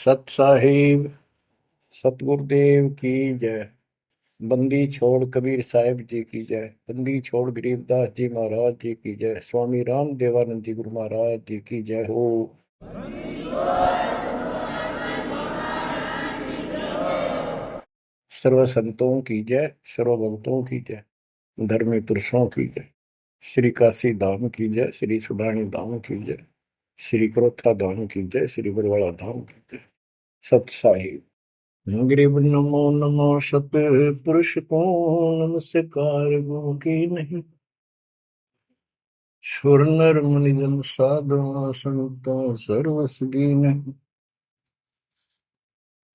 सत साहिब सतगुरुदेव की जय। बंदी छोड़ कबीर साहिब जी की जय। बंदी छोड़ गरीबदास जी महाराज जी की जय। स्वामी राम देवानंद जी गुरु महाराज जी की जय हो। सर्व संतों की जय, सर्व भक्तों की जय, धर्मी पुरुषों की जय। श्री काशी धाम की जय, श्री सुडानी धाम की जय, श्री क्रोथा धाम की जय, श्री बरवाड़ा धाम की जय। सत साहिब गरीब नमो नमो सत पुरुष को नमस्कार गो की नहीं। सुर नर मुनि जन साधु संतों सर्वस दीन।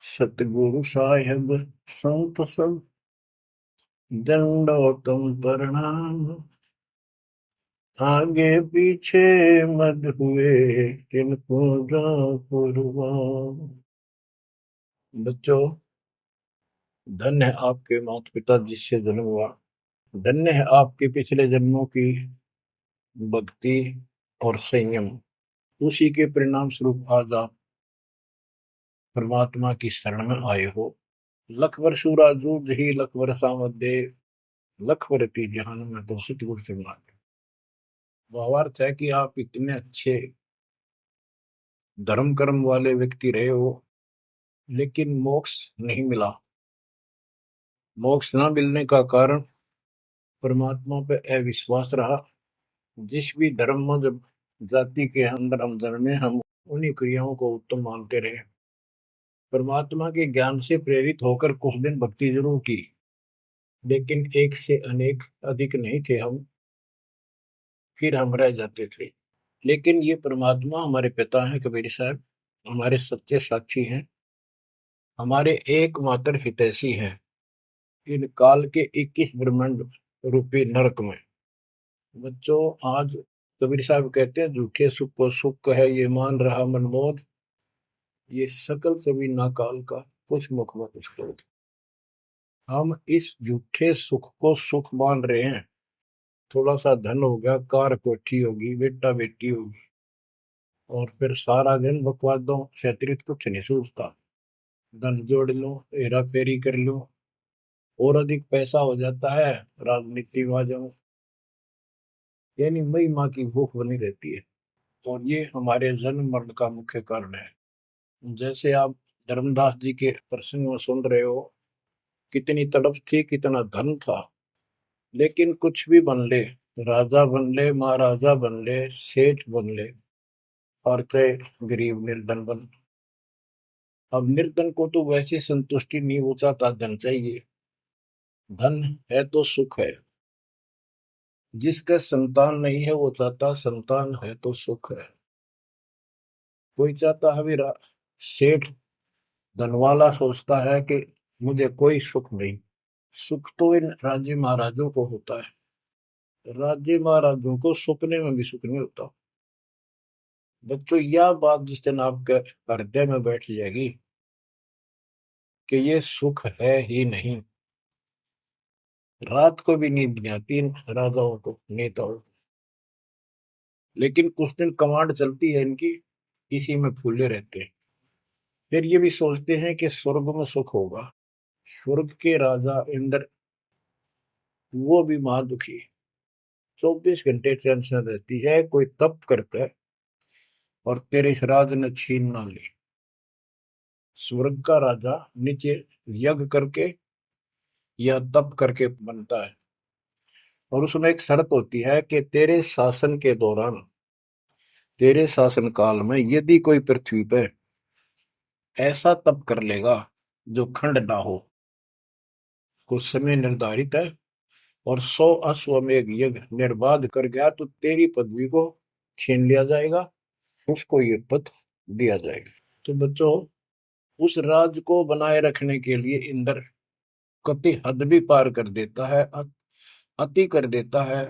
सतगुरु साहिब संत सब दंडोतम प्रणाम। आगे पीछे मत हुए तिनको जा कुर्बान। बच्चों, धन्य है आपके माता पिता जिससे जन्म हुआ। धन्य है आपके पिछले जन्मों की भक्ति और संयम। उसी के परिणाम स्वरूप आज आप परमात्मा की शरण में आए हो। लख वर्षूरा जूझ ही लख वर्षा मध्य लख वर्ती जहान में तो सतगुरु से मांगे। भावार्थ है कि आप इतने अच्छे धर्म कर्म वाले व्यक्ति रहे हो, लेकिन मोक्ष नहीं मिला। मोक्ष न मिलने का कारण परमात्मा पे अविश्वास रहा। जिस भी धर्म जब जाति के अंदर हम जन्मे, हम उन्हीं क्रियाओं को उत्तम मानते रहे। परमात्मा के ज्ञान से प्रेरित होकर कुछ दिन भक्ति जरूर की, लेकिन एक से अनेक अधिक नहीं थे हम, फिर हम रह जाते थे। लेकिन ये परमात्मा हमारे पिता हैं कबीर साहब, हमारे सच्चे साक्षी हैं, हमारे एकमात्र हितैषी हैं इन काल के 21 ब्रह्मांड रूपी नरक में। बच्चों, आज कबीर साहब कहते हैं झूठे सुख को सुख कहे ये मान रहा मनमोद, ये सकल कभी ना काल का कुछ मुख में कुछ क्रोध। हम इस झूठे सुख को सुख मान रहे हैं। थोड़ा सा धन हो गया, कार कोठी होगी, बेटा बेटी होगी, और फिर सारा दिन बकवादों से अतिरिक्त कुछ नहीं सूझता। धन जोड़ लो, हेरा फेरी कर लो, और अधिक पैसा हो जाता है, राजनीति में आ जाओ, यानी मई माँ की भूख बनी रहती है। और ये हमारे जन्म मरण का मुख्य कारण है। जैसे आप धर्मदास जी के प्रसंग में सुन रहे हो, कितनी तड़प थी, कितना धन था, लेकिन कुछ भी बन ले, राजा बन ले, महाराजा बन ले, सेठ बन ले, और थे गरीब निर्धन बन। अब निर्धन को तो वैसे संतुष्टि नहीं, वो चाहता धन चाहिए। धन है तो सुख है। जिसका संतान नहीं है वो चाहता संतान है तो सुख है। कोई चाहता है मेरा सेठ धनवाला सोचता है कि मुझे कोई सुख नहीं। सुख तो इन राज्य महाराजों को होता है। राज्य महाराजों को सपने में भी सुख नहीं होता। बच्चों, यह बात जिस दिन आपके हृदय में बैठ जाएगी कि ये सुख है ही नहीं, रात को भी नींद नहीं आती इन राजाओं को, नेताओं को। लेकिन कुछ दिन कमांड चलती है इनकी, इसी में फूले रहते हैं। फिर ये भी सोचते हैं कि स्वर्ग में सुख होगा। स्वर्ग के राजा इंद्र, वो भी महादुखी, 24 घंटे टेंशन रहती है, कोई तप करता है और तेरे इस राज ने छीन ना ले। स्वर्ग का राजा नीचे यज्ञ करके या तप करके बनता है, और उसमें एक शर्त होती है कि तेरे शासन के दौरान, तेरे शासन काल में यदि कोई पृथ्वी पे ऐसा तप कर लेगा जो खंड ना हो, कुछ समय निर्धारित है, और 100 अश्वमेध यज्ञ निर्बाध कर गया, तो तेरी पदवी को छीन लिया जाएगा, उसको ये पद दिया जाएगा। तो बच्चों, उस राज को बनाए रखने के लिए इंद्र कति हद भी पार कर देता है, अति कर देता है।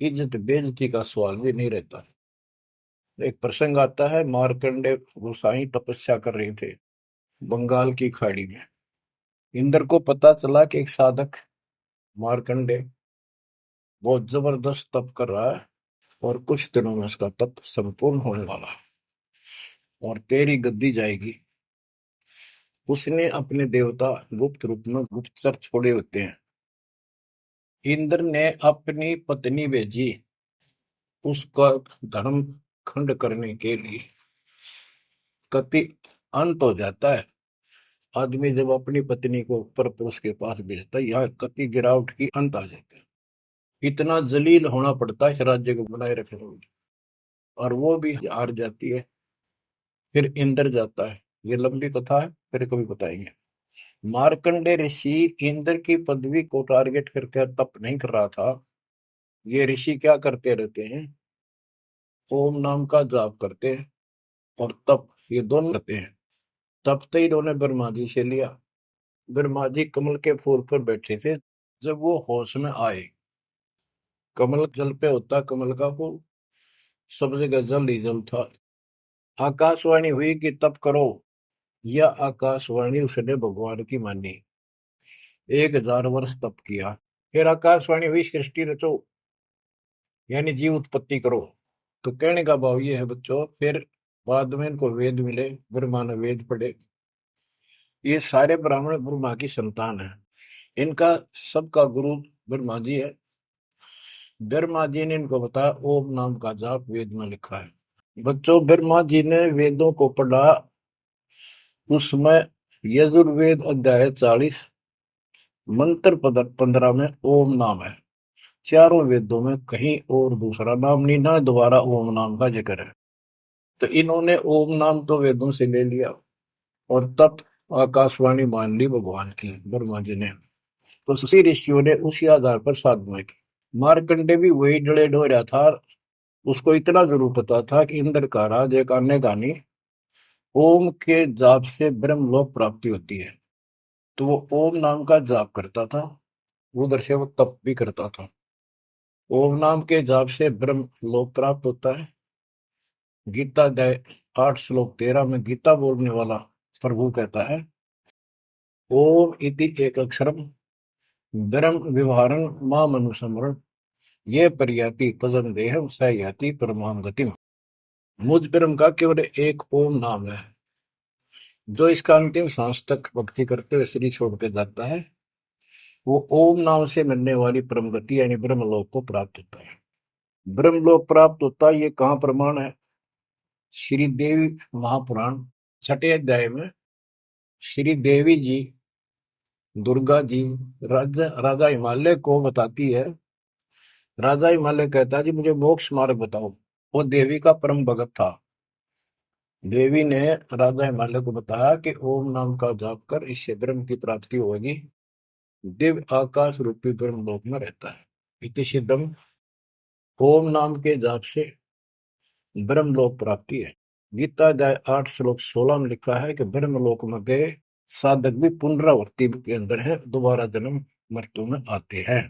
इज्जत बेइज्जती का सवाल भी नहीं रहता। एक प्रसंग आता है, मार्कंडे गोसाई तपस्या कर रहे थे बंगाल की खाड़ी में। इंद्र को पता चला कि एक साधक मार्कंडे बहुत जबरदस्त तप कर रहा है और कुछ दिनों में उसका तप संपूर्ण होने वाला है। और तेरी गद्दी जाएगी। उसने अपने देवता गुप्त रूप में गुप्तचर छोड़े होते हैं। इंद्र ने अपनी पत्नी भेजी उसका धर्म खंड करने के लिए। कति अंत हो जाता है आदमी जब अपनी पत्नी को परपुरुष के पास भेजता है, यह कति गिरावट की अंत आ जाता है। इतना जलील होना पड़ता है इस राज्य को बनाए रखने में, और वो भी हार जाती है। फिर इंद्र जाता है। ये लंबी कथा है, फिर कभी बताएंगे। मार्कंडे ऋषि इंद्र की पदवी को टारगेट करके तप नहीं कर रहा था। ये ऋषि क्या करते रहते हैं, ओम नाम का जाप करते हैं और तप, ये दोनों करते हैं। तप तो इन्होंने ब्रह्मा जी से लिया। ब्रह्मा जी कमल के फूल पर बैठे थे। जब वो होश में आए, कमल जल पे होता कमल का फूल, सब जगह जल ही जल था। आकाशवाणी हुई कि तप करो। यह आकाशवाणी उसने भगवान की मानी। 1000 वर्ष तप किया। फिर आकाशवाणी हुई सृष्टि रचो, यानी जीव उत्पत्ति करो। तो कहने का भाव ये है बच्चों, फिर बाद में इनको वेद मिले, ब्रह्मा ने वेद पढ़े। ये सारे ब्राह्मण ब्रह्मा की संतान है। इनका सबका गुरु ब्रह्मा जी है। ब्रह्मा जी ने इनको बताया ओम नाम का जाप वेद में लिखा है। बच्चों, ब्रह्मा जी ने वेदों को पढ़ा। उसमें यजुर्वेद अध्याय 40 मंत्र 15 में ओम नाम है। चारों वेदों में कहीं और दूसरा नाम नहीं, ना दोबारा ओम नाम का जिक्र है। तो इन्होंने ओम नाम तो वेदों से ले लिया और तब आकाशवाणी मान ली भगवान की ब्रह्मा जी ने। तो उसी ऋषियों ने उसी आधार पर साधना की। मार्कंडे भी वही डले ढोया था। उसको इतना जरूर पता था कि इंद्र का राज एक अन्य गानी ओम के जाप से ब्रह्मलोक प्राप्ति होती है। तो वो ओम नाम का जाप करता था, उधर से वो तप भी करता था। ओम नाम के जाप से ब्रह्म लोक प्राप्त होता है। गीता अध्याय 8 श्लोक 13 में गीता बोलने वाला प्रभु कहता है ओम इति एक अक्षरम ब्रह्म विवहारं माम अनुस्मरण ये पर्याति पदम देहम स याति परमाम गतिम। मुझ ब्रह्म का केवल एक ओम नाम है, जो इसका अंतिम सांस तक भक्ति करते हुए शरीर छोड़ के जाता है, वो ओम नाम से मिलने वाली परम गति यानी ब्रह्मलोक को प्राप्त होता है। ब्रह्मलोक प्राप्त होता है, ये कहाँ प्रमाण है? श्री देवी महापुराण 6ठे अध्याय में श्री देवी जी दुर्गा जी राजा हिमालय को बताती है। राजा हिमालय कहता है जी मुझे मोक्ष मार्ग बताओ। वो देवी का परम भगत था। देवी ने राजा हिमालय को बताया कि ओम नाम का जाप कर, इससे ब्रह्म की प्राप्ति होगी। दिव्य आकाश रूपी ब्रह्म लोक में रहता है। इति सिद्धम, ओम नाम के जाप से ब्रह्म लोक प्राप्ति है। गीता अध्याय 8 श्लोक 16 में लिखा है कि ब्रह्म लोक में गए साधक भी पुनरावृत्ति के अंदर है, दोबारा जन्म मृत्यु में आते हैं।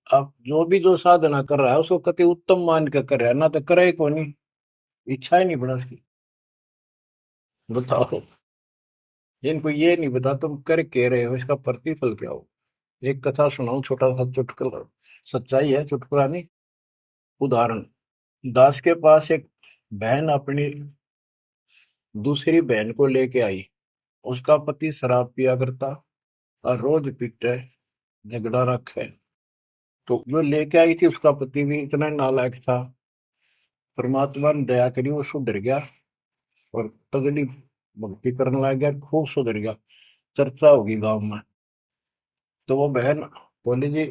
अब जो साधना कर रहा है उसको कति उत्तम मान के कर रहा है, ना तो करे को नहीं, इच्छा ही नहीं बड़ा उसकी। बताओ, इनको ये नहीं बता तुम कर के रहे हो, इसका प्रतिफल क्या हो। एक कथा सुनाऊं, छोटा सा चुटकुला, सच्चाई है, चुटकुला नहीं। उदाहरण, दास के पास एक बहन अपनी दूसरी बहन को लेके आई। उसका पति शराब पिया करता और रोज पीटे, झगड़ा रखे। तो जो लेके आई थी उसका पति भी इतना नालायक था। परमात्मा ने दया करी, वो सुधर गया और तगड़ी भक्ति करने लग गया, खूब सुधर गया, चर्चा होगी गांव में। तो वो बहन बोली जी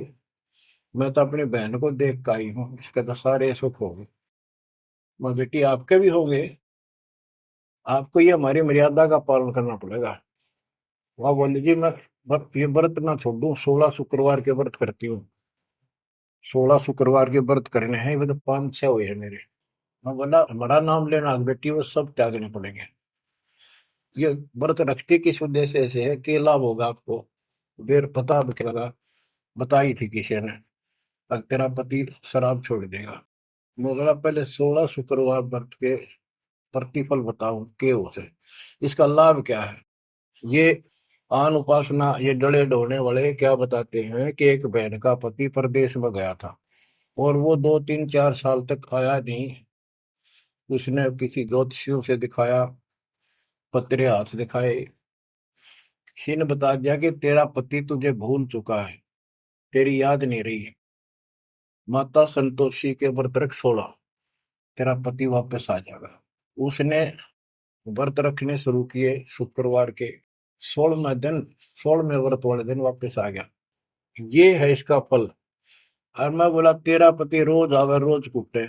मैं तो अपनी बहन को देख के आई हूँ, इसके तो सारे सुख हो गए। मैं बेटी आपके भी होंगे, आपको ये हमारी मर्यादा का पालन करना पड़ेगा। वह बोली जी मैं ये व्रत ना छोड़ दूं, 16 शुक्रवार के व्रत करती हूँ। 16 शुक्रवार के व्रत करने हैं, वो तो 5-6 हुए हैं मेरे। मैं बोला हमारा नाम लेना बेटी, वो सब त्यागने पड़ेंगे। ये व्रत रखती किस उद्देश्य से है, कि लाभ होगा आपको। फिर पता लगा, बताई थी किसी ने, अब तेरा पति शराब छोड़ देगा। मैं बोला पहले 16 शुक्रवार व्रत के प्रतिफल बताऊं के उसे, इसका लाभ क्या है। ये आन उपासना, ये डले ढोने वाले क्या बताते हैं कि एक बहन का पति परदेश में गया था और वो 2-3-4 साल तक आया नहीं। उसने किसी ज्योतिषियों से दिखाया, पतरे हाथ दिखाए, किसी ने बता दिया कि तेरा पति तुझे भूल चुका है, तेरी याद नहीं रही है, माता संतोषी के व्रत रख 16, तेरा पति वापस आ जाएगा। उसने व्रत रखने शुरू किए, शुक्रवार के 16वें दिन, 16वें व्रत वाले दिन वापस आ गया। ये है इसका फल। और मैं बोला तेरा पति रोज आवे रोज कुटे,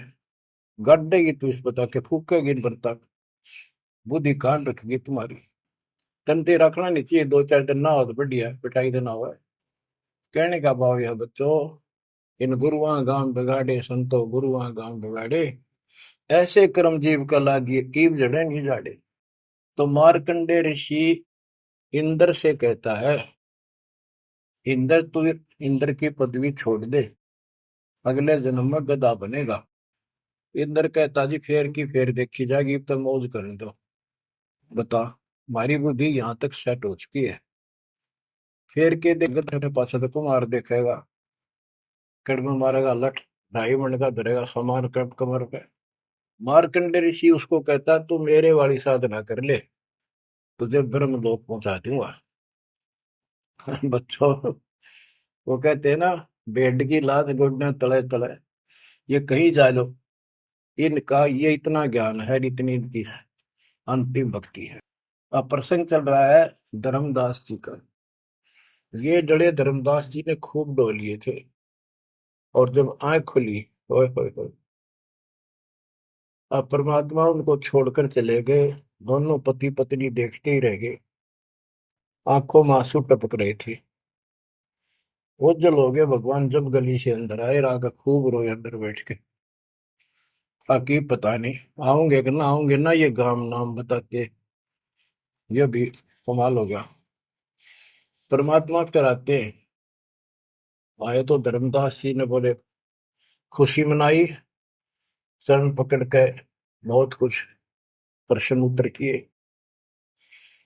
गड्ढेगी तू इस बता के, फूकेगी इन बर्ता, बुद्धि कान रखेगी तुम्हारी, तंते रखना नहीं चाहिए, 2-4 दिन ना हो तो बढ़िया, पिटाई देना हुआ। कहने का भाव यह बच्चों, इन गुरुआ गांव बिगाड़े संतो गुरुआ गांव बिगाड़े, ऐसे कर्म जीव का लागिए कीव जड़े नहीं जाड़े। तो मार्कंडे ऋषि इंद्र से कहता है, इंद्र तू इंद्र की पदवी छोड़ दे, अगले जन्म में गधा बनेगा। इंद्र कहता जी फेर की फेर देखी जाएगी, अब तो मौज करने दो। बता, हमारी बुद्धि यहाँ तक सेट हो चुकी है। फेर के देख गधे पास तो कुमार देखेगा, कड़म मारेगा लठ, 2.5 मिनट का धरेगा समान कमर पे। मार्कंडे ऋषि उसको कहता तू मेरे वाली साधना कर ले, तुझे ब्रह्म लोक पहुंचा दूंगा। बच्चों, वो कहते हैं ना, बेड की लात गुडने तले तले, ये कहीं जा लो, इनका ये इतना ज्ञान है, इतनी इनकी अंतिम भक्ति है। अब प्रसंग चल रहा है धर्मदास जी का। ये जड़े धर्मदास जी ने खूब डो लिए थे, और जब आंख खुली, ओए होए होए, अब परमात्मा उनको छोड़कर चले गए। दोनों पति पत्नी देखते ही रह गए, आंखों में आंसू टपक रहे थे। ओझल हो गए भगवान जब गली से अंदर आए, राग खूब रोए अंदर बैठ के। ताकि पता नहीं आऊंगे कि ना आऊंगे ना, ये गांव नाम बताते, ये भी कमाल हो गया। परमात्मा कराते आए तो धर्मदास जी ने बोले खुशी मनाई, शरण पकड़ के बहुत कुछ प्रश्न उत्तर किए।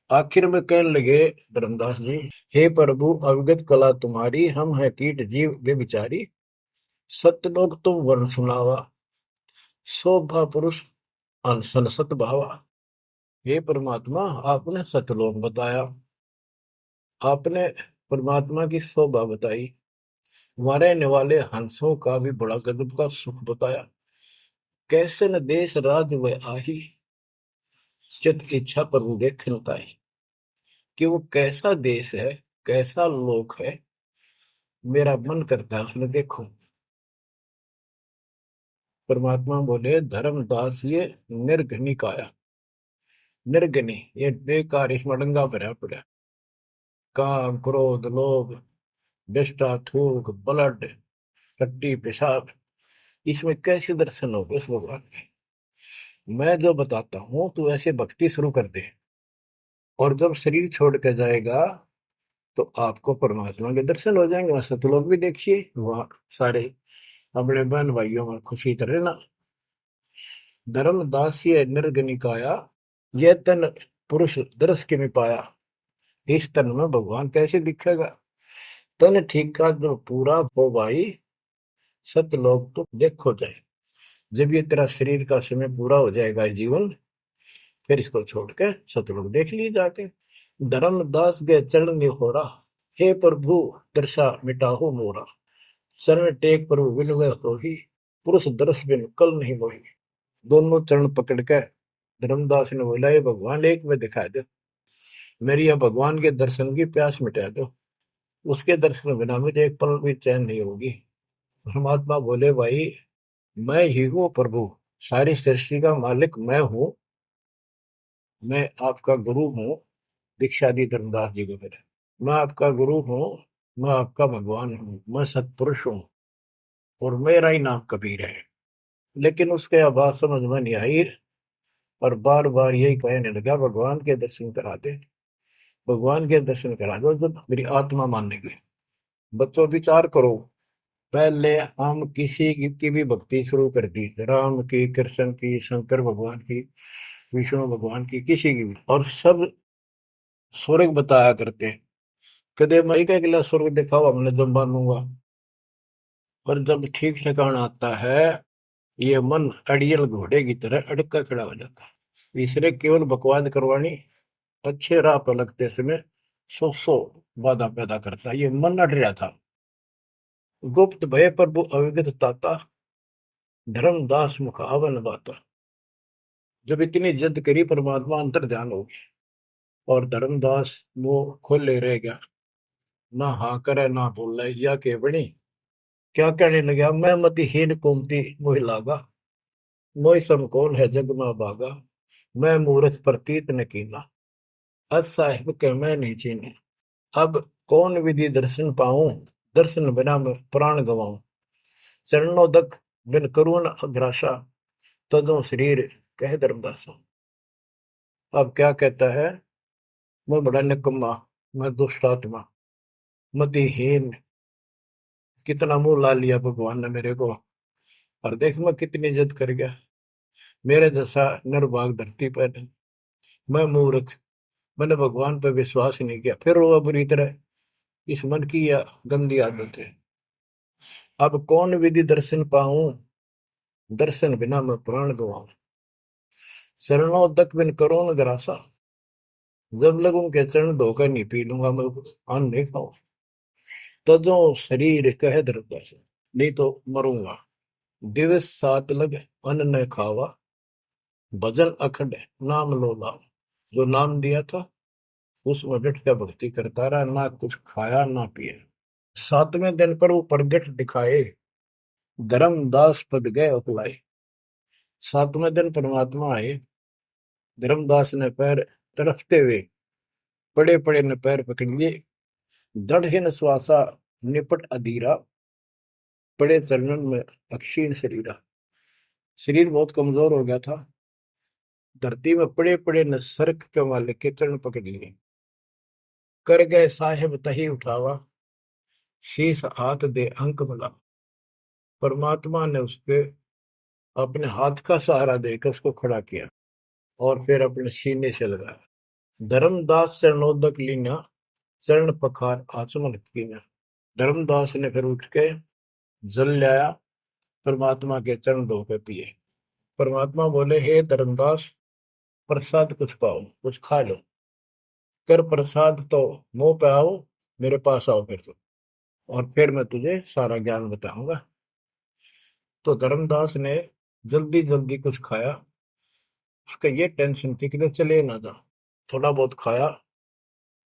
आखिर में कहने लगे धर्मदास जी, हे प्रभु अवगत कला तुम्हारी, हम है कीट जीव व्यभिचारी, सत्य लोग तुम वर्ण सुनावा, शोभा पुरुष अनसन सत भावा। हे परमात्मा आपने सतलोक बताया, आपने परमात्मा की शोभा बताई, वहाँ रहने वाले हंसों का भी बड़ा गजब का सुख बताया। कैसे न देश राज वह आही, चित इच्छा प्रभु देखन ताई। कि वो कैसा देश है, कैसा लोक है, मेरा मन करता है उसने देखो। परमात्मा बोले धर्मदास ये निर्घनी काया, निर्घनी ये बेकार, इसमें डंगा भरा पड़ा, काम क्रोध लोभ विष्टा थूक ब्लड टट्टी पेशाब, इसमें कैसे दर्शन होंगे उस भगवान के। मैं जो बताता हूं तू ऐसे भक्ति शुरू कर दे, और जब शरीर छोड़ के जाएगा तो आपको परमात्मा के दर्शन हो जाएंगे। वहां सतलोक भी देखिए, वहां सारे अपने बहन भाइयों में खुशी करे ना। धर्मदास ये निर्गनिकाया, ये तन पुरुष दर्श के में पाया, इस तन में भगवान कैसे दिखेगा। तन ठीक का जो पूरा हो भाई, सतलोक तो देखो जाए। जब ये तेरा शरीर का समय पूरा हो जाएगा जीवन, फिर इसको छोड़ के सतलोक देख लिए जाके। धर्मदास के चरण हो रहा, हे प्रभु दर्शा मिटाहो मोरा, शरण टेक प्रभु विनय हो ही, पुरुष दर्श बिन कल नहीं मोही। दोनों चरण पकड़ के धर्मदास ने बोला, ये भगवान एक में दिखा दो, मेरी यह भगवान के दर्शन की प्यास मिटा दो, उसके दर्शन बिना मुझे एक पल भी चैन नहीं होगी। परमात्मा बोले भाई मैं ही हूँ प्रभु, सारी सृष्टि का मालिक मैं हूँ, मैं आपका गुरु हूँ। दीक्षा दी धर्मदास जी को मेरे, मैं आपका गुरु हूँ, मैं आपका भगवान हूँ, मैं सतपुरुष हूँ, और मेरा ही नाम कबीर है। लेकिन उसके आवाज समझ में नहीं आई, और बार बार यही कहने लगा भगवान के दर्शन करा दे, भगवान के दर्शन करा दो। जब मेरी आत्मा मानने गई, बच्चों विचार करो, पहले हम किसी की भी भक्ति शुरू कर दी, राम की, कृष्ण की, शंकर भगवान की, विष्णु भगवान की, किसी की भी, और सब स्वर्ग बताया करते। कदे मैं क्या अगला स्वर्ग दिखाओ हमने जब मानूंगा। पर जब ठीक ठिकाना आता है, ये मन अड़ियल घोड़े की तरह अड़का खड़ा हो जाता है। इसने केवल बकवाद करवानी, अच्छे राह पर लगते समय सौ बाधा पैदा करता है। ये मन अड़ रहा था। गुप्त भय प्रभु अविगत ताता, धर्मदास मुख आवन बाता। जब इतनी जिद करी परमात्मा अंतर ध्यान हो गया और धर्मदास वो खोले रह गया, ना हाँ करे ना बोले या के बनी। क्या कहने लगा, मैं मतिहीन कुमती मोहि लागा, मोहि सम कौन है जग में भागा, मैं मूर्ख प्रतीत न कीना, अस साहिब के मैं नहीं चीने। अब कौन विधि दर्शन पाऊं, दर्शन बिना मैं प्राण गवाऊं। चरणोदक बिन करुण अग्रासा, तदो शरीर कह धर्मदासा। अब क्या कहता है, मैं बड़ा निकम्मा, मैं दुष्ट आत्मा, मतिहीन, कितना मुंह ला लिया भगवान ने मेरे को, और देख मैं कितनी जिद कर गया। मेरे जैसा निर्भाग धरती पर नहीं। मैं मूर्ख, मैंने भगवान पर विश्वास ही नहीं किया। फिर वो बुरी तरह, इस मन की या गंदी आदत है। अब कौन विधि दर्शन पाऊं, दर्शन बिना मैं प्राण गवाऊं। चरणों तक बिन करो न ग्रासा, जब लगूं के चरण धोकर नहीं पी लूंगा मैं, अन्न नहीं खाऊं। तजो शरीर कह धर्मदास, नहीं तो मरूंगा। दिवस सात लग अन्न न खावा, भजन अखंड नाम लो लावा। जो नाम दिया था उसमें डट के भक्ति करता रहा, ना कुछ खाया ना पिया। सातवें दिन पर वो प्रगट दिखाए, धर्मदास पद गए उपलाए। सातवें दिन परमात्मा आए, धर्मदास ने पैर तड़फते हुए पड़े पड़े ने पैर पकड़ लिए। दृढ़ श्वासा निपट अधीरा, पड़े चरणन में अक्षीण शरीरा। शरीर बहुत कमजोर हो गया था। धरती में पड़े पड़े ने सरक के वाले के चरण पकड़ लिए। कर गए साहेब तही उठावा, शीश हाथ दे अंक मिला। परमात्मा ने उसके अपने हाथ का सहारा देकर उसको खड़ा किया और फिर अपने सीने से लगाया। धर्मदास चरणोदक लीना, चरण पखार आचमन कीना। धर्मदास ने फिर उठ के जल लाया, परमात्मा के चरण धो के पिए। परमात्मा बोले, हे धर्मदास, प्रसाद कुछ पाओ, कुछ खा लो। कर प्रसाद तो मुंह पे आओ, मेरे पास आओ फिर तो, और फिर मैं तुझे सारा ज्ञान बताऊंगा। तो धर्मदास ने जल्दी जल्दी कुछ खाया। उसका ये टेंशन थी कि चले ना जा। थोड़ा बहुत खाया,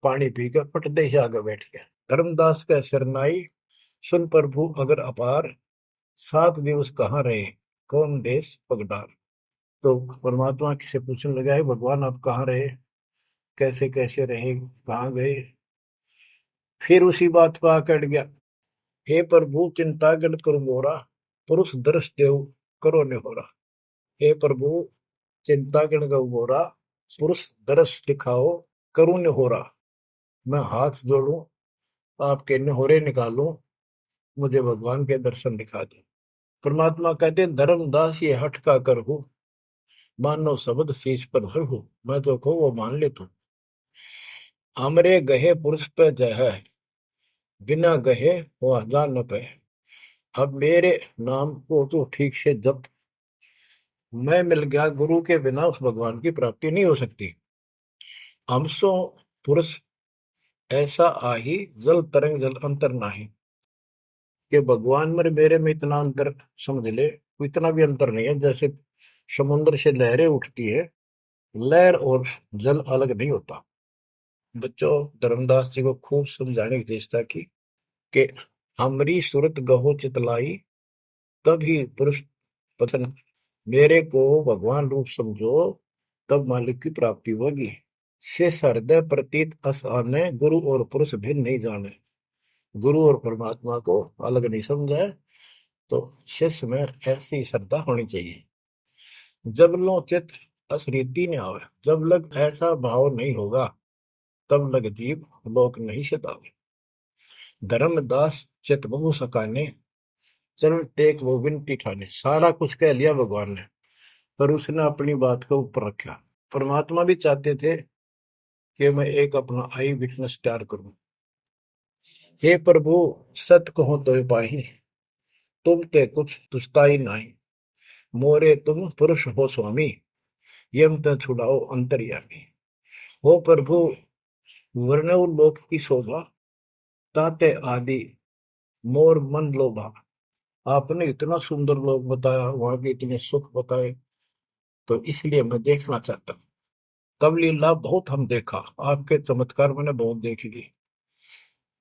पानी पीकर पटदे से आगे बैठ गया। धर्मदास का शरनाई सुन प्रभु अगर अपार, 7 दिवस कहाँ रहे, कौन देश पगडार। तो परमात्मा से पूछने लगा, है भगवान आप कहाँ रहे, कैसे कैसे रहे, कहाँ गए। फिर उसी बात पर आकर गया, हे प्रभु चिंता गण करो मोरा, पुरुष दर्श देव करो ने हो रहा। हे प्रभु चिंता गण गौ मोरा, पुरुष दर्श दिखाओ करूं ने हो रहा। मैं हाथ जोड़ूं, आपके नहोरे निकालूं, मुझे भगवान के दर्शन दिखा दे। परमात्मा कहते, धर्मदास ये हट का कर हो, मानो शब्द शीश पर धर हो। मैं तो कहूँ वो मान ले तू। हमरे गहे पुरुष पे जय है, बिना गहे वो हजार न पे। अब मेरे नाम को तो ठीक से जप। मैं मिल गया, गुरु के बिना उस भगवान की प्राप्ति नहीं हो सकती। हमसो पुरुष ऐसा आही, जल तरंग जल अंतर नाही। कि भगवान मेरे में इतना अंतर समझ ले, इतना भी अंतर नहीं है। जैसे समुद्र से लहरें उठती है, लहर और जल अलग नहीं होता। बच्चों, धर्मदास जी को खूब समझाने की चेष्टा की कि हमरी सूरत गहो चितलाई, तभी पुरुष पतन। मेरे को भगवान रूप समझो, तब मालिक की प्राप्ति होगी। से हृदय प्रतीत अस आने, गुरु और पुरुष भिन्न नहीं जाने। गुरु और परमात्मा को अलग नहीं समझा है। तो शिष्य में ऐसी श्रद्धा होनी चाहिए। जब लो चित असरीति ने आवे, जब लग ऐसा भाव नहीं होगा, तब लग जीव लोक नहीं सतावे। धर्मदास चित बहु सकाने, चरण टेक वो विनती ठाने। सारा कुछ कह लिया भगवान ने, पर उसने अपनी बात को ऊपर रखा। परमात्मा भी चाहते थे कि मैं एक अपना आई विटनेस तैयार करूं। हे प्रभु सत कहो तो पाही, तुम ते कुछ तुस्ताई नहीं। मोरे तुम पुरुष हो स्वामी, यम त छुड़ाओ अंतर्यामी। हो प्रभु वर्णव लोक की शोभा, ताते आदि मोर मन लोभा। आपने इतना सुंदर लोक बताया, वहां के इतने सुख बताए, तो इसलिए मैं देखना चाहता हूँ। तब लीला बहुत हम देखा, आपके चमत्कार मैंने बहुत देख लिए।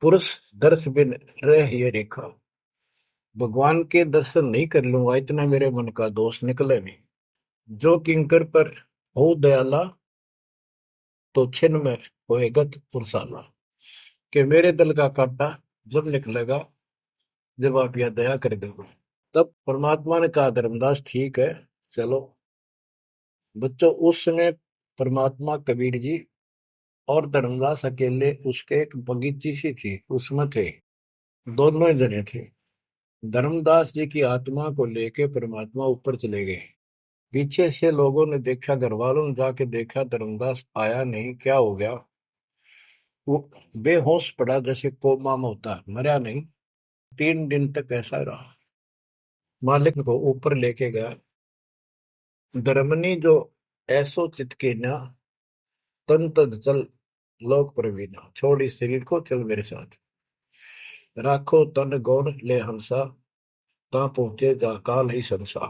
पुरुष दर्श बिन रह ये रेखा, भगवान के दर्शन नहीं कर लूंगा इतना मेरे मन का दोष निकले नहीं। जो किंकर पर हो दयाला, तो छिन में होएगा पुरसाला। कि मेरे दिल का कांटा जब निकलेगा, जब आप यह दया कर दोगे। तब परमात्मा ने कहा, धर्मदास ठीक है चलो। बच्चों उस समय परमात्मा कबीर जी और धर्मदास अकेले उसके एक बगीची सी थी उसमें थे, दोनों ही जने थे। धर्मदास जी की आत्मा को लेके परमात्मा ऊपर चले गए। पीछे से लोगों ने देखा, घर वालों ने जाके देखा, धर्मदास आया नहीं, क्या हो गया। वो बेहोश पड़ा, जैसे कोमा में होता है, मरा नहीं। 3 दिन तक ऐसा रहा। मालिक को ऊपर लेके गया। धर्मनी जो ऐसो चित के ना, तन तद चल लोक प्रवीणा। छोड़ इस शरीर को, चल मेरे साथ। राखो तन गौर ले हंसा, ता पहुंचे जा काल ही संसा।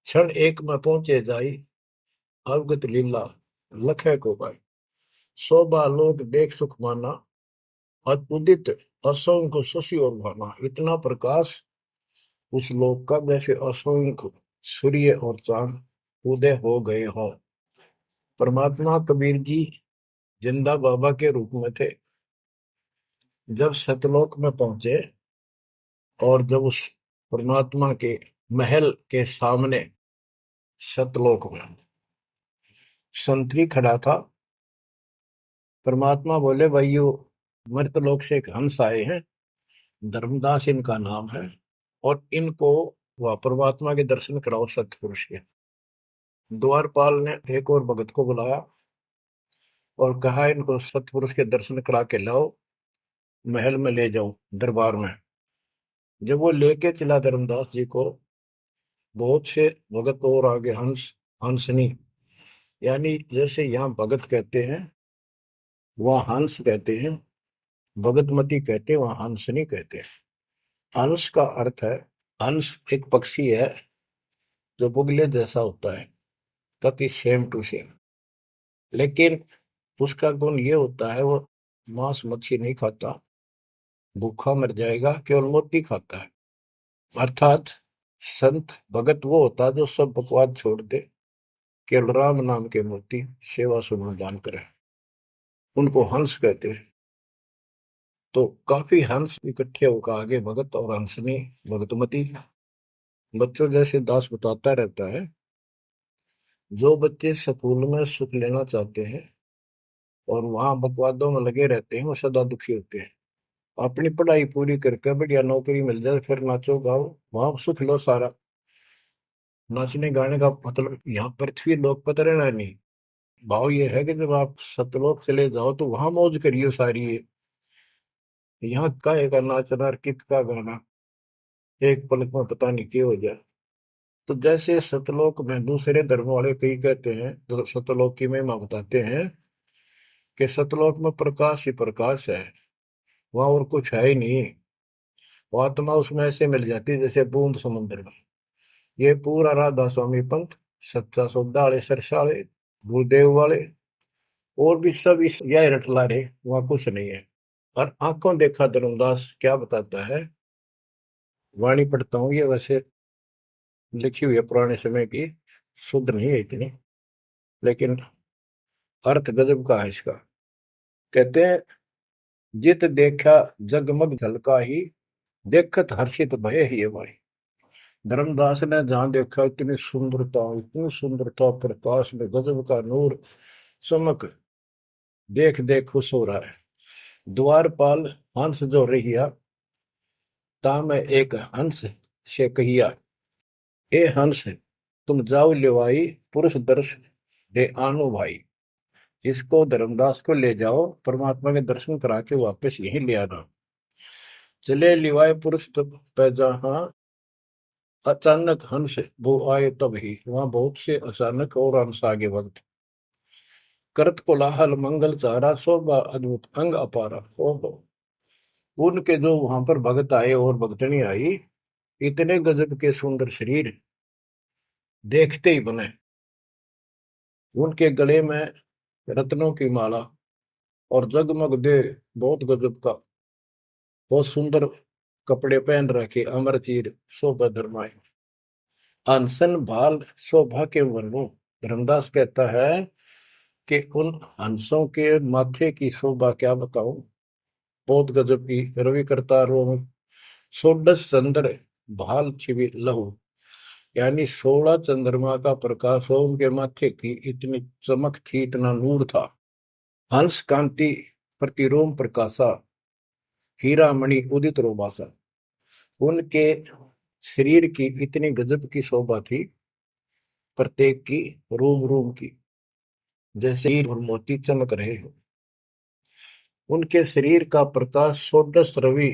क्षण एक में पहुंचे जाई, अवगत लीला लखे को पाई। शोभा लोक देख सुख माना, उदित असंख्य शशि और भाना। इतना प्रकाश उस लोक का, जैसे असंख्य सूर्य और चांद उदय हो गए हों। परमात्मा कबीर जी जिंदा बाबा के रूप में थे। जब सतलोक में पहुंचे और जब उस परमात्मा के महल के सामने सतलोक में संतरी खड़ा था, परमात्मा बोले, भाइयों मृतलोक से एक हंस आए हैं, धर्मदास इनका नाम है, और इनको वह परमात्मा के दर्शन कराओ सतपुरुष के। द्वारपाल ने एक और भगत को बुलाया और कहा, इनको सतपुरुष के दर्शन करा के लाओ, महल में ले जाओ, दरबार में। जब वो लेके चला धर्मदास जी को, बहुत से भगत और आगे हंस हंसनी, यानी जैसे यहाँ भगत कहते हैं वहाँ हंस कहते हैं, भगतमती कहते हैं, वहाँ हंसनी कहते हैं। हंस का अर्थ है, हंस एक पक्षी है जो बुगले जैसा होता है, कति सेम टू सेम, लेकिन उसका गुण ये होता है, वो मांस मच्छी नहीं खाता, भूखा मर जाएगा, केवल मोती खाता है। अर्थात संत भगत वो होता है जो सब बकवाद छोड़ दे, केवल राम नाम के मोती सेवा सुमन दान करे, उनको हंस कहते हैं। तो काफी हंस इकट्ठे होकर आगे भगत और हंसनी भगतमती। बच्चों जैसे दास बताता रहता है, जो बच्चे स्कूल में सुख लेना चाहते हैं और वहां बकवादों में लगे रहते हैं, वो सदा दुखी होते हैं। अपनी पढ़ाई पूरी करके बढ़िया नौकरी मिल जाए, फिर नाचो गाओ, वहां सुख लो सारा। नाचने गाने का मतलब यहाँ पृथ्वी लोक पर रहना नहीं। भाव ये है कि जब आप सतलोक चले जाओ तो वहां मौज करियो सारी। यहाँ काहे का नाचना और कित का गाना, एक पलक में पता नहीं क्या हो जाए। तो जैसे सतलोक में दूसरे धर्म वाले कई कहते हैं, तो सतलोक की महिमा बताते हैं कि सतलोक में प्रकाश ही प्रकाश है, वहां और कुछ है ही नहीं। वो आत्मा उसमें ऐसे मिल जाती है जैसे बूंद समुद्र में। ये पूरा राधा स्वामी पंथ, सच्चा सौदा वाले, सरसा वाले, गुरुदेव वाले और भी सब इस यह रटला रहे, वहां कुछ नहीं है। और आंखों देखा धर्मदास क्या बताता है, वाणी पढ़ता हूँ, ये वैसे लिखी हुई है पुराने समय की, शुद्ध नहीं है इतनी, लेकिन अर्थ गजब का है इसका। कहते हैं, जित देखा जगमग झलका ही, देखत हर्षित भय ही भाई। धर्मदास ने जहां देखा इतनी सुंदरता प्रकाश में गजब का नूर चमक, देख देख खुश हो रहा है। द्वारपाल हंस जो रहिया, ता में एक हंस से कहिया, ए हंस तुम जाओ लिवाई, पुरुष दर्श दे आनो भाई। इसको धर्मदास को ले जाओ, परमात्मा के दर्शन करा के वापस यहीं ले आना। चले लिवाए पुरुष तब पैजा, हाँ अचानक हंस वो आए तब ही, वहां बहुत से अचानक और हंस आगे वक्त। करत कोलाहल मंगल चारा, शोभा अद्भुत अंग अपारा। ओहो, उनके जो वहां पर भगत आए और भगतनी आई, इतने गजब के सुंदर शरीर देखते ही बने। उनके गले में रत्नों की माला और जगमग दे, बहुत गजब का, बहुत सुंदर कपड़े पहन रखे, अमर चीर शोभा धर्माए। अनसन भाल शोभा के वर्णो। धर्मदास कहता है कि उन हंसों के माथे की शोभा क्या बताऊं, बहुत गजब की। रवि करता रोम षोडश चंद्र भाल छिवि लहू, यानी 16 चंद्रमा का प्रकाश हो उनके माथे की, इतनी चमक थी, इतना नूर था। हंस कांति प्रतिरोम प्रकाशा, हीरा मणि उदित रोमासा। उनके शरीर की इतनी गजब की शोभा थी, प्रत्येक की रोम रोम की जैसे हीर और मोती चमक रहे हो। उनके शरीर का प्रकाश षोडश रवि,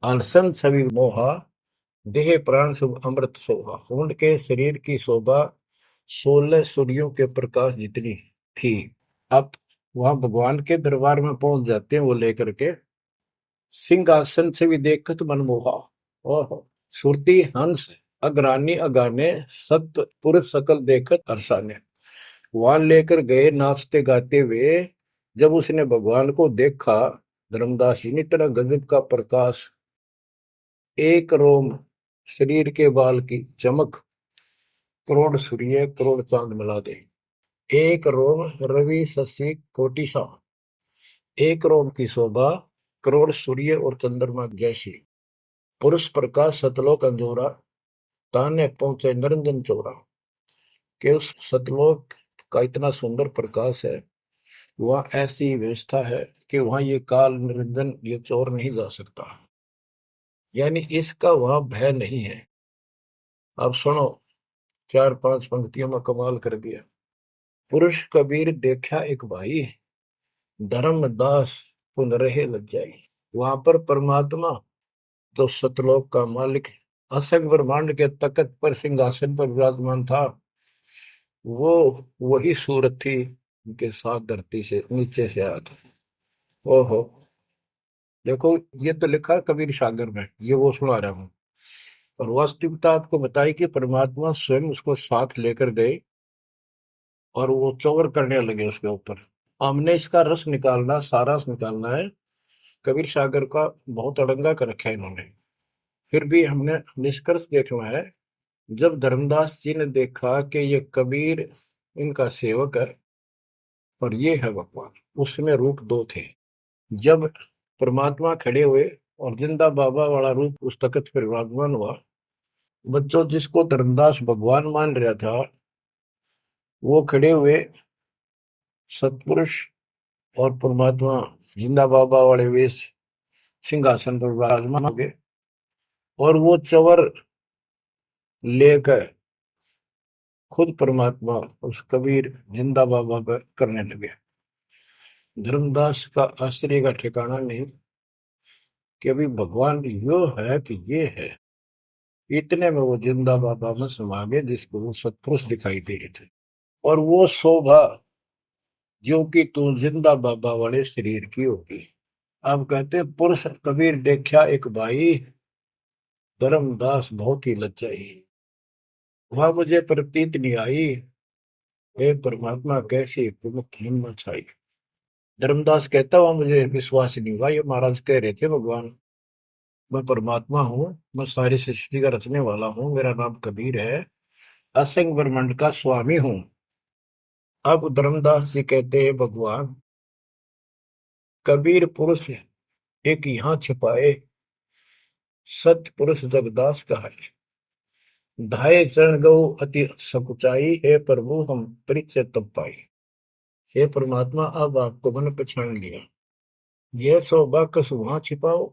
अनसन छवि मोहा, देह प्राण शुभ अमृत शोभा। उनके शरीर की शोभा 16 सूर्यों के प्रकाश जितनी थी। अब वहां भगवान के दरबार में पहुंच जाते हैं वो लेकर के, सिंहासन से भी देखत मनमोहा। ओहो, सुरती हंस अग्रानी अगाने, सत्य पुरुष सकल देखत अरसाने। वहां लेकर गए नाचते गाते हुए। जब उसने भगवान को देखा, धर्मदास जी ने, इतना गजब का प्रकाश, एक रोम शरीर के बाल की चमक, करोड़ सूर्य करोड़ चांद मिला दे। एक रोम रवि शशि कोटि सा, एक रोम की शोभा करोड़ सूर्य और चंद्रमा जैसी। पुरुष प्रकाश सतलोक अंजोरा, ताने पहुंचे निरंजन चोरा। के उस सतलोक का इतना सुंदर प्रकाश है, वहां ऐसी व्यवस्था है कि वहां ये काल निरंजन, ये चोर नहीं जा सकता, यानी इसका वहां भय नहीं है। अब सुनो, 4-5 पंक्तियों में कमाल कर दिया। पुरुष कबीर देखा एक भाई, धर्मदास पुन रहे लज्जाई। वहां पर परमात्मा तो सतलोक का मालिक, असंग ब्रह्मांड के तकत पर सिंहासन पर विराजमान था, वो वही सूरत थी उनके साथ धरती से नीचे से आया था। ओहो, देखो ये तो लिखा कबीर सागर में, ये वो सुना रहा हूं। और वास्तविकता आपको बताई कि परमात्मा स्वयं उसको साथ लेकर गए और वो चौवर करने लगे उसके ऊपर। हमने इसका रस निकालना, सारा रस निकालना है। कबीर सागर का बहुत अड़ंगा कर रखा है इन्होंने, फिर भी हमने निष्कर्ष देखना है। जब धर्मदास जी ने देखा कि ये कबीर इनका सेवक है और ये है भगवान, उसमें रूप दो थे। जब परमात्मा खड़े हुए और जिंदा बाबा वाला रूप उस तख्त पर विराजमान हुआ, बच्चों जिसको धर्मदास भगवान मान रहा था, वो खड़े हुए सतपुरुष और परमात्मा जिंदा बाबा वाले वेश सिंहासन पर विराजमान हो गए। और वो चवर लेकर खुद परमात्मा उस कबीर जिंदा बाबा पर करने लगे। धर्मदास का आश्चर्य का ठिकाना नहीं कि अभी भगवान यो है कि ये है। इतने में वो जिंदा बाबा में समा गए, जिसको वो सतपुरुष दिखाई दे रहे थे। और वो शोभा जो कि तू जिंदा बाबा वाले शरीर की होगी। अब कहते हैं, पुरुष कबीर देखा एक भाई, धर्मदास बहुत ही लज्जाई। वह मुझे प्रतीत नहीं आई, हे परमात्मा कैसी कुमुख हिम्मत छाई। धर्मदास कहता हुआ मुझे विश्वास नहीं हुआ, ये महाराज कह रहे थे भगवान मैं परमात्मा हूँ, मैं सारी सृष्टि का रचने वाला हूँ, मेरा नाम कबीर है, असंग ब्रह्मांड का स्वामी हूँ। अब धर्मदास जी कहते हैं, भगवान कबीर पुरुष एक यहाँ छिपाए, सत्य पुरुष जगदास का है। धाये चरण गौ अति सकुचाई, हे प्रभु हम परिचय तब पाई। हे परमात्मा अब आपको मैंने पहचान लिया, यह शोभा कस वहां छिपाओ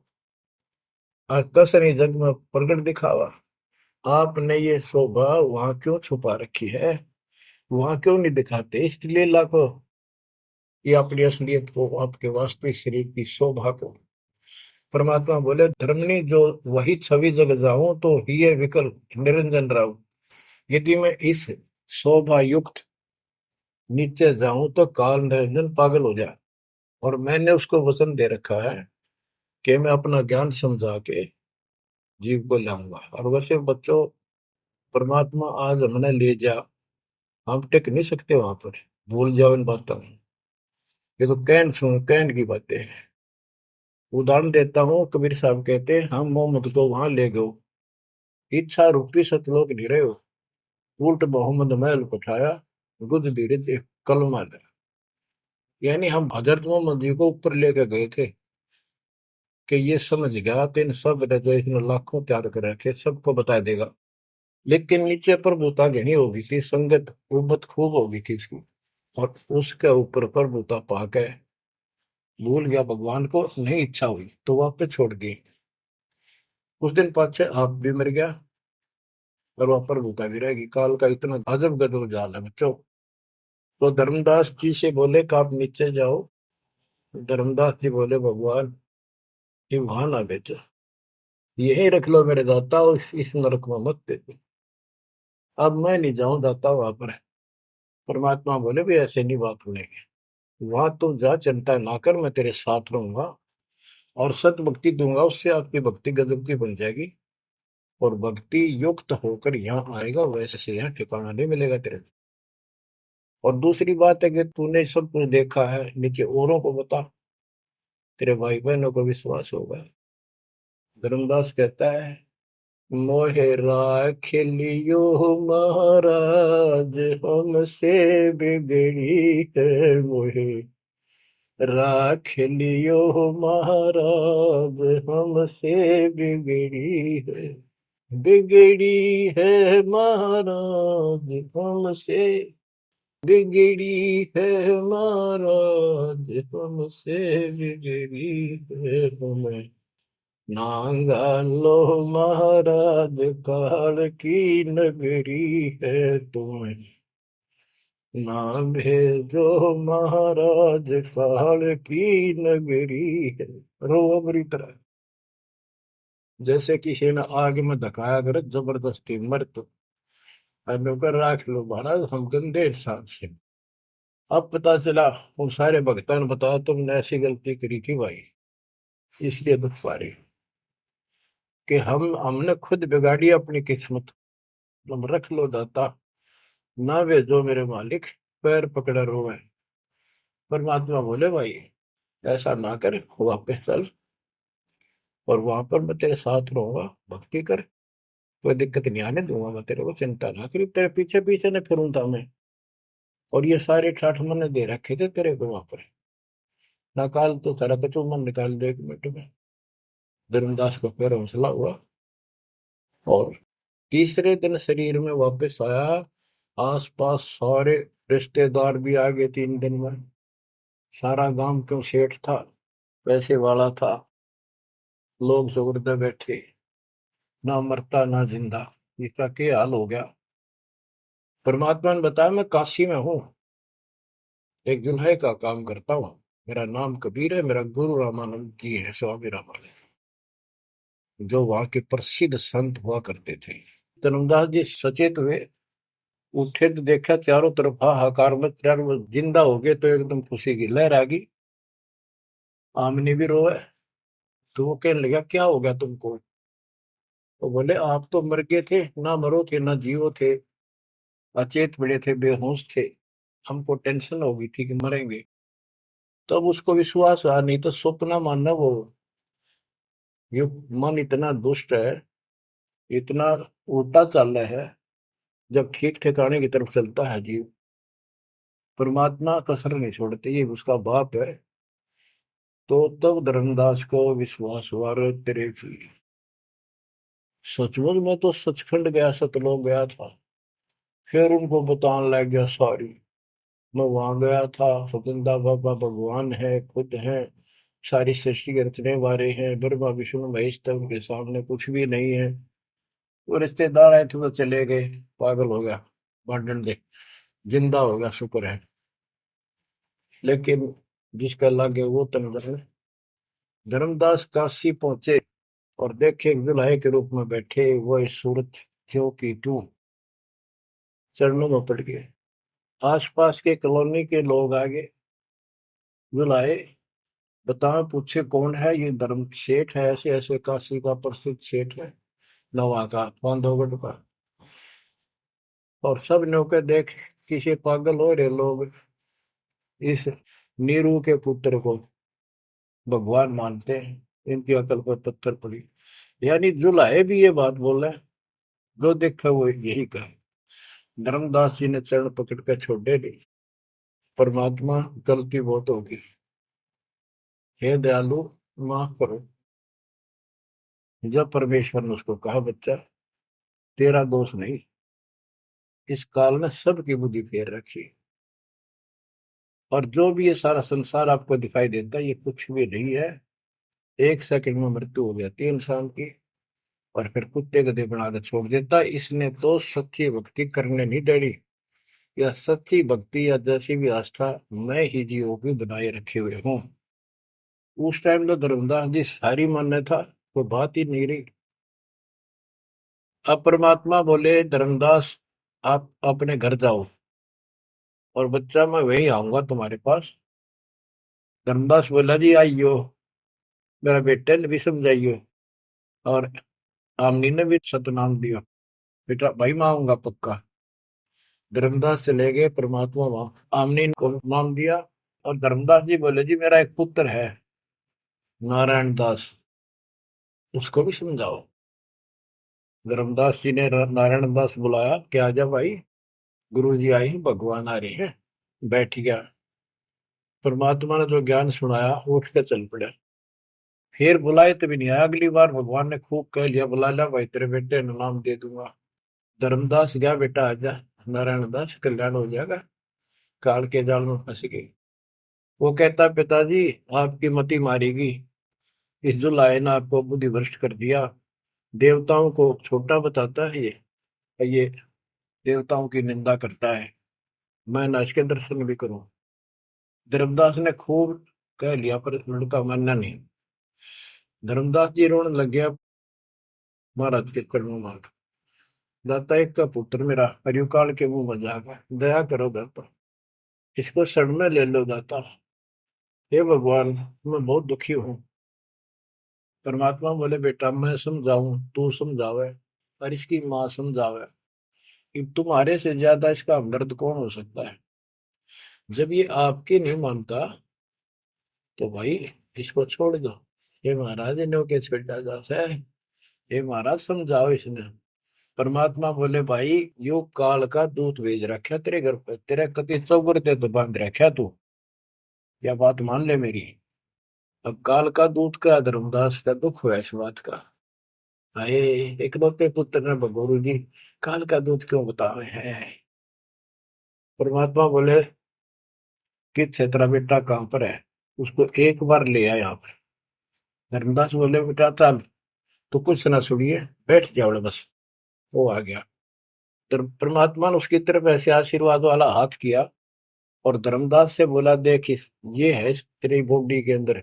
और कस ने जग में प्रगट दिखावा। आपने ये शोभा वहां क्यों छुपा रखी है, वहां क्यों नहीं दिखाते? इसलिए लाखों ये अपनी असलियत को, आपके वास्तविक शरीर की शोभा को परमात्मा बोले धर्मनी जो वही छवि जग जाऊं तो ही विकल निरंजन राव। यदि मैं इस शोभा युक्त नीचे जाऊं तो काल निरंजन पागल हो जाए। और मैंने उसको वचन दे रखा है कि मैं अपना ज्ञान समझा के जीव को लाऊंगा। और वैसे बच्चों, परमात्मा आज हमने ले जा, हम टिक नहीं सकते वहां पर। भूल जाओ इन बातों में। ये तो कहन सुन कहन की बातें हैं। उदाहरण देता हूँ, कबीर साहब कहते हैं हम मोहम्मद को वहां ले गए, इच्छा रूपी सतलोक नहीं रहे हो, उल्ट मोहम्मद महल पठाया, गुद बीड़े कलमा दे। यानी हम हजरत मोहम्मद जी को ऊपर लेके गए थे कि ये समझ गया तो इन सब ने जो इसने लाखों तैयार कर रखे सबको बता देगा। लेकिन नीचे प्रभुता घनी हो गई थी, संगत उम्मत खूब हो गई थी इसकी। और उसके ऊपर प्रभुता पाके भूल गया भगवान को, नहीं इच्छा हुई तो वापस छोड़ दी। कुछ दिन पाछे आप भी मर गया और वहां प्रभुता भी रहेगी। काल का इतना अजब गजब जाल है बच्चों। तो धर्मदास जी से बोले कि आप नीचे जाओ। धर्मदास जी बोले भगवान ये वहां ना भेजो, यही रख लो मेरे दाता, और इस नरक में मत भेजो। अब मैं नहीं जाऊं दाता वहां पर। परमात्मा बोले भी ऐसे नहीं बात सुनेगी, वहां तुम जा, चिंता ना कर, मैं तेरे साथ रहूंगा और सत भक्ति दूंगा, उससे आपकी भक्ति गजब की बन जाएगी। और भक्ति युक्त होकर यहाँ आएगा, वैसे से यहाँ ठिकाना नहीं मिलेगा तेरे। और दूसरी बात है कि तूने सब कुछ देखा है, नीचे औरों को बता, तेरे भाई बहनों को विश्वास होगा। धर्मदास कहता है मोहे राख लियो महाराज, हमसे बिगड़ी है मोहे राख लियो महाराज, हमसे बिगड़ी है। बिगड़ी है महाराज हमसे, बिगड़ी है महाराज हमसे, बिगड़ी है हमें। नांगा लो महाराज काल की नगरी है तुम्हें, ना भेजो महाराज काल की नगरी है। रो बुरी तरह, जैसे किसी ने आग में धकाया कर जबरदस्ती मर तो नौकर राख लो महाराज, हम गंदे इंसान से। अब पता चला उन सारे भक्तों ने बताया तुमने ऐसी गलती करी थी भाई, इसलिए दुख पा रही कि हमने खुद बिगाड़ी अपनी किस्मत। तुम रख लो दाता, ना भेजो मेरे मालिक, पैर पकड़ा रोवे। परमात्मा बोले भाई ऐसा ना कर, वापस चल और वहां पर मैं तेरे साथ रहूंगा, भक्ति कर, कोई दिक्कत नहीं आने दूंगा मैं तेरे को, चिंता ना करी, तेरे पीछे पीछे न फिरूं था मैं। और ये सारे ठाठ मैंने दे रखे थे तेरे को वहां पर, ना काल तो तेरा कचू मन निकाल दे 1 मिनट में। धर्मदास को फिर हौसला हुआ और तीसरे दिन शरीर में वापस आया। आसपास सारे रिश्तेदार भी आ गए 3 दिन में। सारा गांव क्यों सेठ था, पैसे वाला था, लोग सुगरदे बैठे, ना मरता ना जिंदा, इसका क्या हाल हो गया। परमात्मा ने बताया मैं काशी में हूँ, एक जुल्हे का काम करता हूँ, मेरा नाम कबीर है, मेरा गुरु रामानंद जी है, स्वामी रामानंद, जो वहां के प्रसिद्ध संत हुआ करते थे। धर्मदास जी सचेत हुए, उठे तो देखा चारों तरफ हाहाकार में, चारों जिंदा हो गए तो एकदम खुशी की लहर आ गई। आमनी भी रोए, तो वो कहने लगा क्या हो गया तुमको। तो बोले आप तो मर गए थे, ना मरो थे ना जियो थे, अचेत पड़े थे, बेहोश थे, हमको टेंशन हो गई थी कि मरेंगे। तब उसको विश्वास आ, नहीं तो स्वप्न मानना वो। ये मन इतना दुष्ट है, इतना उल्टा चल रहा है, जब ठीक ठिकाने की तरफ चलता है जीव, परमात्मा कसर नहीं छोड़ते, ये उसका बाप है। तो तब धर्मदास को विश्वास हुआ रे तेरे की, सचमुच में तो सचखंड गया, सतलोक गया था। फिर उनको बताने लग गया सारी, मैं वहां गया था, सतंदा बाबा भगवान है, खुद है, सारी सृष्टि के रचने वाले हैं, ब्रह्मा विष्णु महेश, तब के सामने कुछ भी नहीं है। वो रिश्तेदार आए थे तो चले गए, पागल हो गया, भांडन दे, जिंदा हो गया शुक्र है। लेकिन जिसका लागे वो तन जाने, धर्मदास काशी पहुंचे और देखे दुल्हे के रूप में बैठे वह सूरत क्यों की तू चरणों में पड़ गए। आसपास के कॉलोनी के लोग आगे बुलाए, बताओ पूछे कौन है ये? धर्म सेठ है, ऐसे ऐसे काशी का प्रसिद्ध सेठ है, नवा का बांधवगढ़ का। और सब नौके देख किसी पागल हो रहे लोग इस नीरू के पुत्र को भगवान मानते हैं, इनकी अकल पर पत्थर पड़ी। यानी जुलाहे भी ये बात बोले, जो देखा वो यही कहे। धर्मदास जी ने चरण पकड़ कर छोड़े नहीं, परमात्मा गलती बहुत होगी, हे दयालु माफ करो। जब परमेश्वर ने उसको कहा, बच्चा तेरा दोष नहीं, इस काल ने सबकी बुद्धि फेर रखी, और जो भी ये सारा संसार आपको दिखाई देता है ये कुछ भी नहीं है। एक सेकंड में मृत्यु हो जाती है इंसान की, और फिर कुत्ते गधे बनाकर छोड़ देता है। इसने तो सच्ची भक्ति करने नहीं देनी, या सच्ची भक्ति या जैसी भी आस्था मैं ही जीवों की बनाए रखे हुए हूँ। उस टाइम तो धर्मदास जी सारी मान्य था, वो बात ही नहीं रही। अब परमात्मा बोले, धर्मदास आप अपने घर जाओ, और बच्चा मैं वही आऊंगा तुम्हारे पास। धर्मदास बोला, जी आइयो, मेरा बेटे ने भी समझाइयो, और आमनी ने भी सतनाम दियो, बेटा भाई मैं आऊंगा पक्का। धर्मदास चले गए, परमात्मा वहां आमनी को नाम दिया। और धर्मदास जी बोले, जी मेरा एक पुत्र है नारायण दास, उसको भी समझाओ। धर्मदास जी ने नारायण दास बुलाया कि आजा भाई, गुरु जी आए हैं, भगवान आ रहे हैं। बैठ गया। परमात्मा ने जो ज्ञान सुनाया उठ के चल पड़ा। फिर बुलाए तभी नहीं आया। अगली बार भगवान ने खूब कह लिया, बुला लिया भाई, तेरे बेटे ने नाम दे दूंगा। धर्मदास गया, बेटा आजा, नारायण दास कल्याण हो जाएगा। काल के जाल में फंस गई। वो कहता, पिताजी आपकी मति मारेगी, इस जो लाए ने आपको बुद्धि भ्रष्ट कर दिया। देवताओं को छोटा बताता है ये देवताओं की निंदा करता है, मैं ना इसके दर्शन भी करूं। धर्मदास ने खूब कह लिया, पर लड़का मानना नहीं। धर्मदास जी रोने लग गया महाराज के चरणों में। दाता एक का पुत्र मेरा हरिकाल के मुंह में जागा, दया करो दाता, इसको शरण में ले लो दाता। हे भगवान मैं बहुत दुखी हूँ। परमात्मा बोले, बेटा मैं समझाऊं तू समझावे, और इसकी माँ समझावे, कि तुम्हारे से ज्यादा इसका हमदर्द कौन हो सकता है। जब ये आपकी नहीं मानता तो भाई इसको छोड़ दो। ये महाराज इन्हों के छेड़ा जा है, ये महाराज समझाओ इसने। परमात्मा बोले, भाई यो काल का दूत भेज रखा तेरे घर पे, तेरे कति चौगरते तो बांध रखा तू, या बात मान ले मेरी। अब काल का दूत का धर्मदास का दुख हुआ इस बात का। आए इकलौते पुत्र ने गुरु जी काल का दूत क्यों बता रहे हैं। परमात्मा बोले कि तेरा बेटा कहां पर है, उसको एक बार ले आया यहाँ पर। धर्मदास बोले, बेटा चल तो कुछ ना सुनिए, बैठ जाओ बस। वो आ गया। परमात्मा ने उसकी तरफ ऐसे आशीर्वाद वाला हाथ किया, और धर्मदास से बोला, देख ये है तेरी बॉडी के अंदर,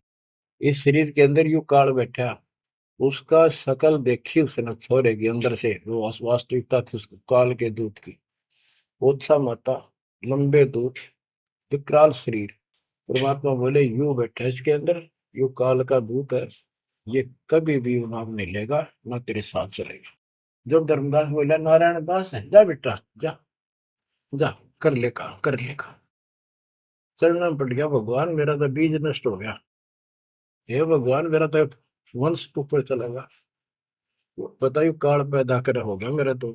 इस शरीर के अंदर यू काल बैठा। उसका शकल देखी उसने छोरे के अंदर से, वो वास्तविकता थी उसको काल के दूत की। ओछा माता, लंबे दूत, विकराल शरीर। परमात्मा बोले, यू बैठा इसके अंदर, यू काल का दूत है, ये कभी भी नाम नहीं लेगा, ना तेरे साथ चलेगा। जब धर्मदास बोला, नारायण दास है, जा बेटा जा, जा कर ले काम, कर ले काम। चरण में पड़ गया, भगवान मेरा तो बीज नष्ट हो गया, हे भगवान मेरा तो वंश ऊपर चलेगा, बताइए काल पैदा कर हो गया मेरा तो।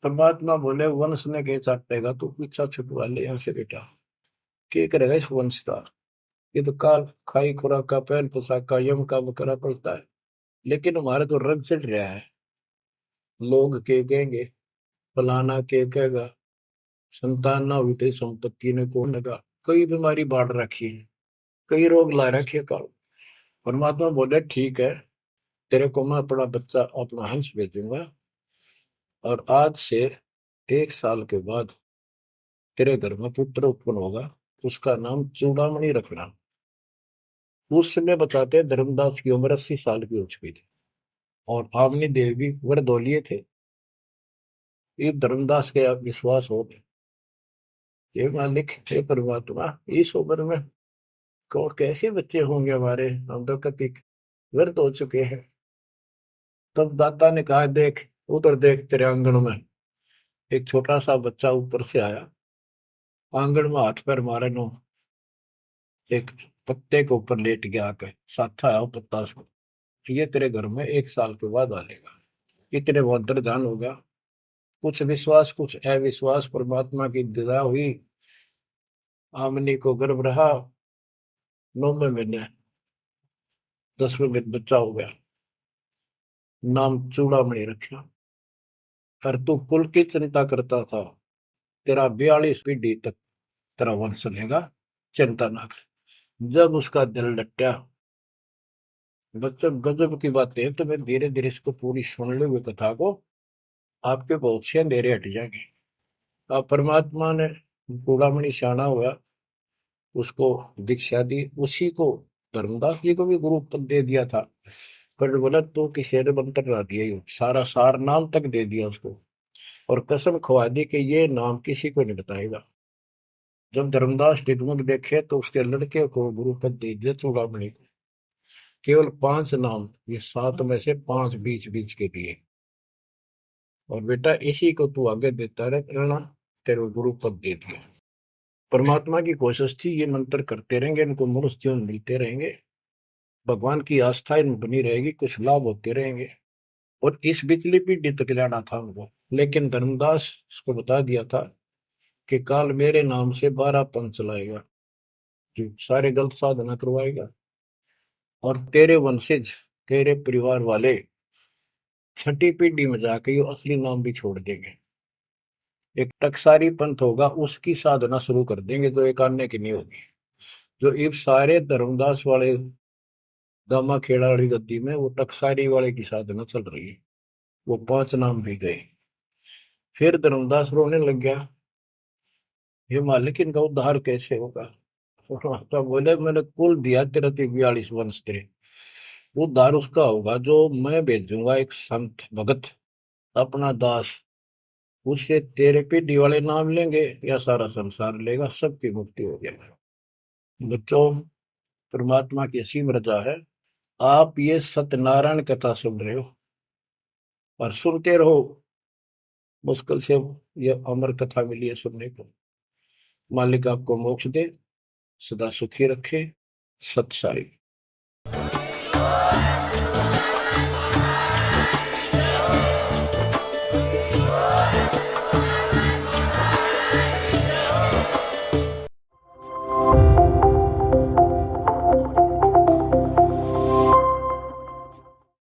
परमात्मा बोले, वंश ने के चाटेगा, तू पीछा छुटवा ले यहाँ से बेटा, क्या करेगा इस वंश का। ये तो काल खाई खुराक का, पहन पोशाक का, यम का बकरा पड़ता है, लेकिन हमारे तो रंग चढ़ रहा है। लोग के कहेंगे, फलाना के कहेगा, संतान ना हुई तो संपत्ति ने कौन लगा, कई बीमारी बांट रखी है, कई रोग ला रखे काल। परमात्मा बोले, ठीक है, तेरे को मैं अपना बच्चा, अपना हंस भेजूंगा, और आज से 1 साल के बाद तेरे घर में पुत्र उत्पन्न होगा, उसका नाम चूड़ामणि रखना। उस समय बताते हैं धर्मदास की उम्र 80 साल की हो चुकी थी और आमनी देव भी वरदौलिये थे। ये धर्मदास के आप विश्वास हो गए, ये मालिक हे परमात्मा, इस उम्र में कौन कैसे बच्चे होंगे हमारे, हम तो कभी व्यर्थ हो चुके हैं। तब दाता ने कहा, देख उधर देख, तेरे आंगन में एक छोटा सा बच्चा ऊपर से आया, आंगन में हाथ पैर मारे नो, एक पत्ते के ऊपर लेट गया आके, साथा आया वो पत्ता से, ये तेरे घर में 1 साल के बाद आएगा। इतने वो अंतर्धान हो गया। कुछ विश्वास कुछ अविश्वास, परमात्मा की दया हुई, आमनी को गर्भ रहा, 9वें महीने 10वें दिन बच्चा हो गया, नाम चूड़ामणि रखा। पर तू कुल की चिंता करता था, तेरा 42 पीढ़ी तक तेरा वंश चलेगा, चिंता ना कर। जब उसका दिल डटा, बच्चों गजब की बात है, तो मैं धीरे धीरे इसको पूरी सुन ली हुई कथा को, आपके बहुत से अंधेरे हट जाएंगे। अब परमात्मा ने चूड़ामणि शाना हुआ, उसको दीक्षा दी, उसी को धर्मदास जी को भी गुरु पद दे दिया था। पर बोला तो किसी ने मंत्र ला दिया, ही सारा सार नाम तक दे दिया उसको, और कसम खवा दी कि ये नाम किसी को नहीं बताएगा। जब धर्मदास डिगमग देखे तो उसके लड़के को गुरु पद दे दिया चूड़ामणि को, केवल 5 नाम, ये 7 में से 5 बीच बीच के दिए, और बेटा इसी को तू आगे देता रहना, तेरे गुरु पद दे दिया। परमात्मा की कोशिश थी, ये मंत्र करते रहेंगे, इनको मनुष्य जीवन मिलते रहेंगे, भगवान की आस्था इनमें बनी रहेगी, कुछ लाभ होते रहेंगे, और इस बिचली पीढ़ी तक जाना था उनको। लेकिन धर्मदास उसको बता दिया था कि काल मेरे नाम से 12 पंथ चलाएगा, जो सारे गलत साधना करवाएगा, और तेरे वंशज, तेरे परिवार वाले 6ठी पीढ़ी में जाके ये असली नाम भी छोड़ देंगे। एक टकसारी पंथ होगा, उसकी साधना शुरू कर देंगे, जो एक आने की नहीं होगी। जो इब सारे धर्मदास वाले दामा खेड़ा वाली गद्दी में वो टकसारी वाले की साधना चल रही है, वो 5 नाम भी गए। फिर धर्मदास रोने लग गया, ये मालिक इनका उद्धार कैसे होगा। तो बोले, मैंने कुल दिया तेरा 42 वंश, तेरे उद्धार उसका होगा जो मैं भेजूंगा, एक संत भगत अपना दास, उससे तेरे पीढ़ी वाले नाम लेंगे या सारा संसार लेगा, सबकी मुक्ति हो जाएगी। बच्चों, परमात्मा की असीम रजा है, आप ये सत्यनारायण कथा सुन रहे हो और सुनते रहो। मुश्किल से ये अमर कथा मिली है सुनने को। मालिक आपको मोक्ष दे, सदा सुखी रखे। सत साई।